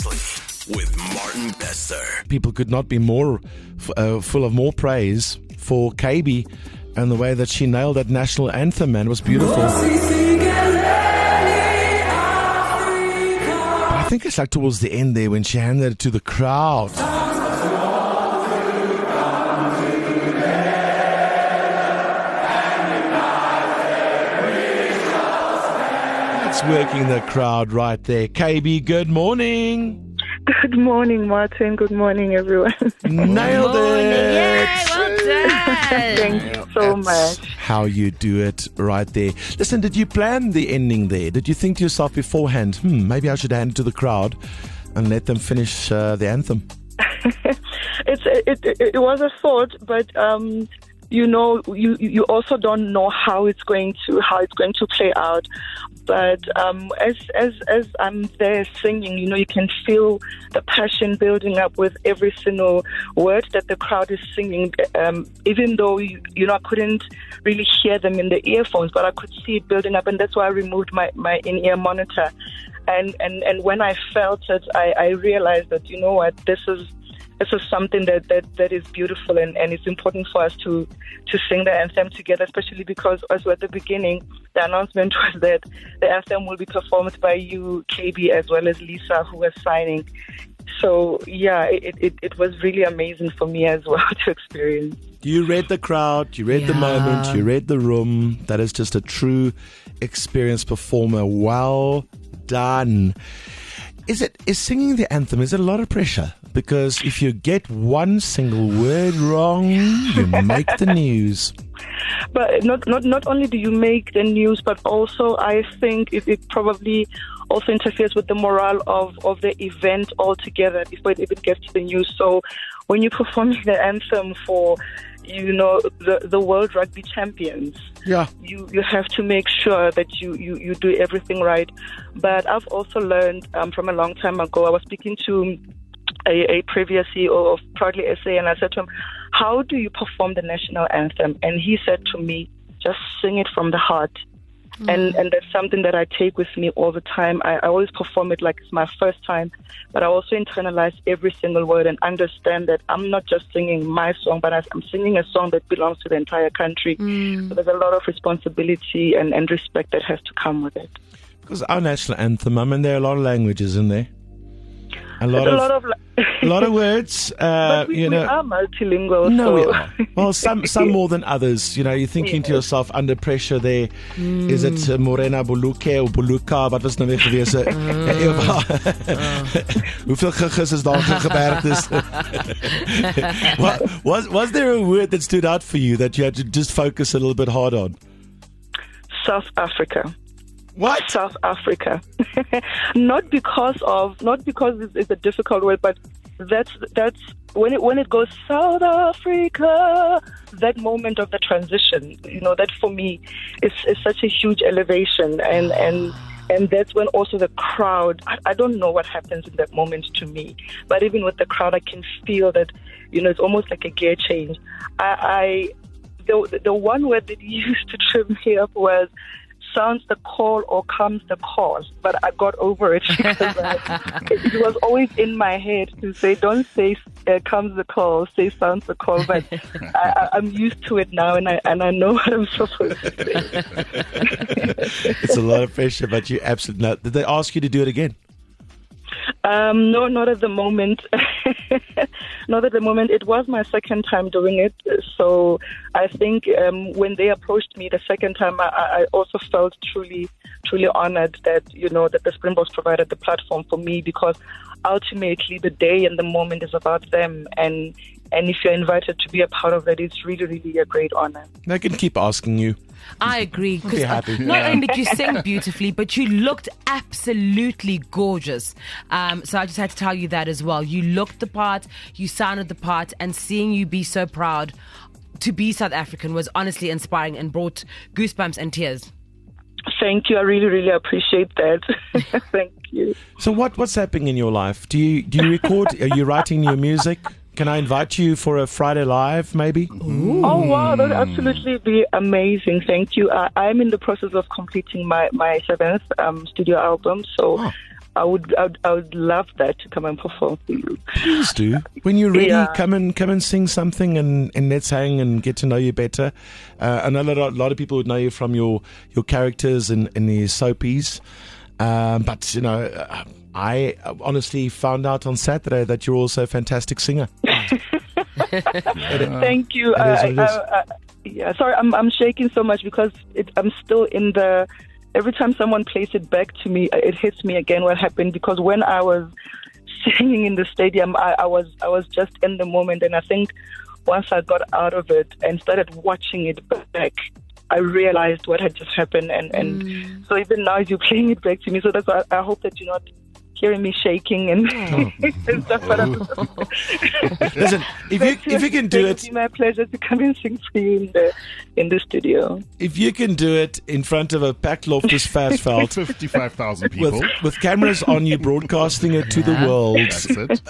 Precisely with Martin Bester. People could not be more full of more praise for KB and the way that she nailed that national anthem, man. It was beautiful. But I think it's like towards the end there when she handed it to the crowd. That's working the crowd right there. KB, good morning. Good morning, Martin. Good morning, everyone. Nailed it. Yay, well done. Thank you so much. How you do it right there. Listen, did you plan the ending there? Did you think to yourself beforehand, maybe I should hand it to the crowd and let them finish the anthem? It was a thought, but you also don't know how it's going to play out. But as I'm there singing, you can feel the passion building up with every single word that the crowd is singing. Even though I couldn't really hear them in the earphones, but I could see it building up, and that's why I removed my in-ear monitor. And when I felt it, I realized that this is something that is beautiful, and it's important for us to sing the anthem together, especially because as we're at the beginning, the announcement was that the anthem will be performed by you, KB, as well as Lisa, who was signing. So yeah, it was really amazing for me as well to experience. You read the crowd, you read the moment, you read the room. That is just a true experienced performer. Well done. Is singing the anthem, is it a lot of pressure? Because if you get one single word wrong, you make the news. But not only do you make the news, but also I think it probably also interferes with the morale of the event altogether before it even gets to the news. So when you're performing the anthem for the world rugby champions, you have to make sure that you do everything right. But I've also learned from a long time ago, I was speaking to a previous CEO of Proudly SA, and I said to him, how do you perform the national anthem? And he said to me, just sing it from the heart. And that's something that I take with me all the time. I always perform it like it's my first time, but I also internalize every single word and understand that I'm not just singing my song, but I'm singing a song that belongs to the entire country. So there's a lot of responsibility and respect that has to come with it. Because our national anthem, there are a lot of languages in there. A lot of words. But we are multilingual. No, so. we are. Well, some more than others. You're thinking to yourself, under pressure there, is it Morena Buluke or Buluka? Wat was nou weer gewees? Hoeveel gegis is daar gebergd is? Was there a word that stood out for you that you had to just focus a little bit hard on? South Africa. What? South Africa. Not because it's a difficult word, but that's when it goes South Africa, that moment of the transition, that for me is such a huge elevation, and that's when also the crowd, I don't know what happens in that moment to me, but even with the crowd I can feel that it's almost like a gear change. The one word that used to trip me up was sounds the call or comes the call, but I got over it because it was always in my head to say, don't say comes the call, say sounds the call, but I'm used to it now, and I know what I'm supposed to say. It's a lot of pressure, but you absolutely know. Did they ask you to do it again? No, not at the moment. Not at the moment. It was my second time doing it. So I think when they approached me the second time, I also felt truly honored that, that the Springboks provided the platform for me, because ultimately the day and the moment is about them. And if you're invited to be a part of that, it's really, really a great honor. I can keep asking you. I agree. Be happy. Not only did you sing beautifully, but you looked absolutely gorgeous. So I just had to tell you that as well. You looked the part, you sounded the part, and seeing you be so proud to be South African was honestly inspiring and brought goosebumps and tears. Thank you. I really, really appreciate that. Thank you. So what's happening in your life? Do you record? Are you writing new music? Can I invite you for a Friday Live, maybe? Ooh. Oh, wow. That would absolutely be amazing. Thank you. I'm in the process of completing my seventh studio album. So I would love that to come and perform for you. Please do. When you're ready, Yeah. come and sing something, and let's hang and get to know you better. I know a lot of people would know you from your characters in the soapies, but I honestly found out on Saturday that you're also a fantastic singer. Thank you. It is what it is. Yeah, sorry, I'm shaking so much because I'm still in the. Every time someone plays it back to me, it hits me again what happened, because when I was singing in the stadium, I was just in the moment, and I think once I got out of it and started watching it back, I realized what had just happened, and so even now you're playing it back to me, so that's why I hope that you're not hearing me shaking and, and stuff. But Listen, if you can do it it, would be my pleasure to come and sing for you in the studio. if you can do it in front of a packed Loftus Versfeld 55,000 people. with cameras on you broadcasting it to the world, That's it.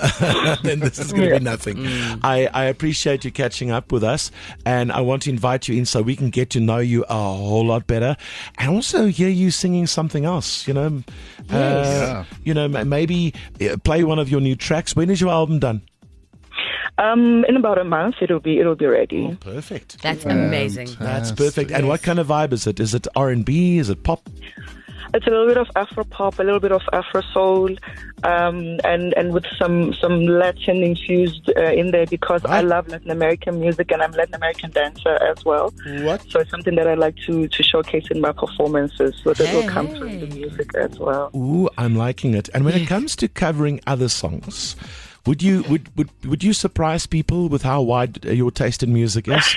then this is going to be nothing. I appreciate you catching up with us, and I want to invite you in so we can get to know you a whole lot better, and also hear you singing something else. Maybe play one of your new tracks. When is your album done? In about a month, it'll be ready. Oh, perfect. That's amazing. That's perfect. And what kind of vibe is it? Is it R&B? Is it pop? It's a little bit of Afro pop, a little bit of Afro soul, and with some Latin infused in there, because I love Latin American music and I'm a Latin American dancer as well. What? So it's something that I like to showcase in my performances. So that will come through the music as well. Ooh, I'm liking it. And when it comes to covering other songs, would you surprise people with how wide your taste in music is?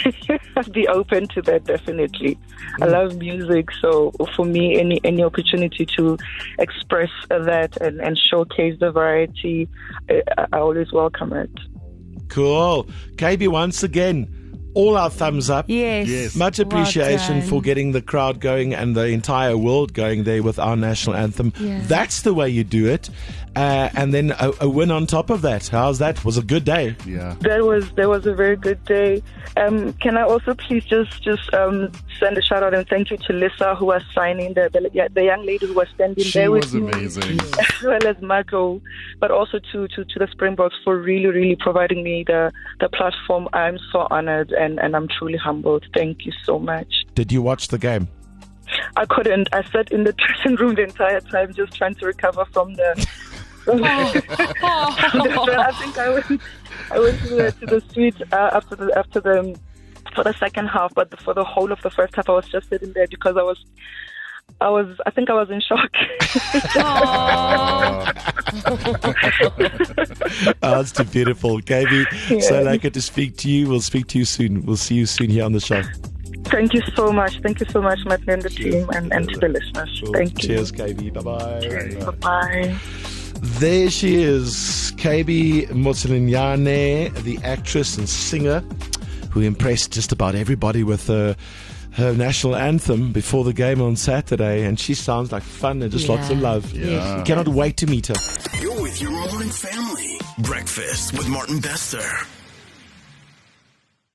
I'd be open to that, definitely. I love music, so for me, any opportunity to express that and showcase the variety, I always welcome it. Cool. KB, once again, all our thumbs up. Yes. Much appreciation Well done. for getting the crowd going and the entire world going there with our national anthem. Yeah. That's the way you do it. And then a win on top of that. How's that? Was a good day. Yeah. That was a very good day. Can I also please just send a shout out and thank you to Lisa, who was signing, the young lady who was standing She there was with me, amazing. as well as Marco, but also to the Springboks for really providing me the platform. I'm so honored and I'm truly humbled. Thank you so much. Did you watch the game? I couldn't. I sat in the dressing room the entire time just trying to recover from the... I think I went to the suite for the second half, but for the whole of the first half, I was just sitting there because I think I was in shock. Oh, it's too beautiful. KB, so good to speak to you. We'll speak to you soon. We'll see you soon here on the show. Thank you so much. Thank you so much, Matthew and the team, and to the listeners. Cool. Thank you. Cheers, KB. Bye-bye. Bye-bye. There she is, KB Motsilanyane, the actress and singer who impressed just about everybody with her national anthem before the game on Saturday, and she sounds like fun and just lots of love. Yeah. Cannot wait to meet her. You're with your morning family. Breakfast with Martin Bester.